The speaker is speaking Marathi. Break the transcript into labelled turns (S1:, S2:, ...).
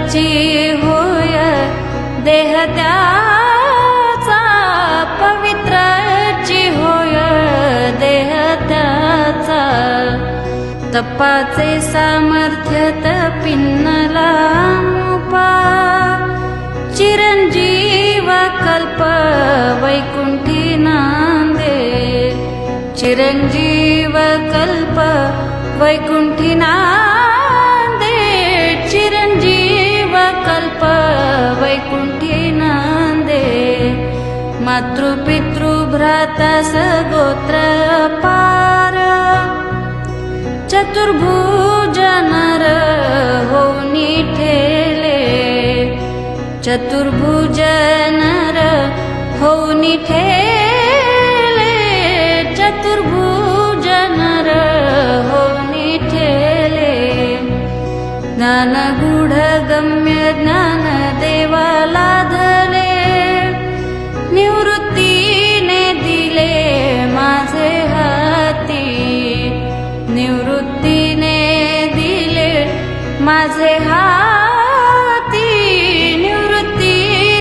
S1: त्याची होय देह त्याचा, पवित्राची होय देह त्याचा. तपाचे सामर्थ्य तपिन्नला मुपा, चिरंजीव कल्प वैकुंठी नांदे. चिरंजीव कल्प वैकुंठी नांदे, चिरंजीव कल्प वैकुंठी नांदे. मातृपितृ भ्राता सगोत्र पार, चतुर्भुज नर होऊनी ठेले. चतुर्भुज नर होऊनी ठेले, चतुर्भुज नर होऊनी ठेले. ज्ञान गूढ गम्य ज्ञान देवाला धले, निवृत्तीने दिले माझे हाती. निवृत्तीने दिले माझे हाती.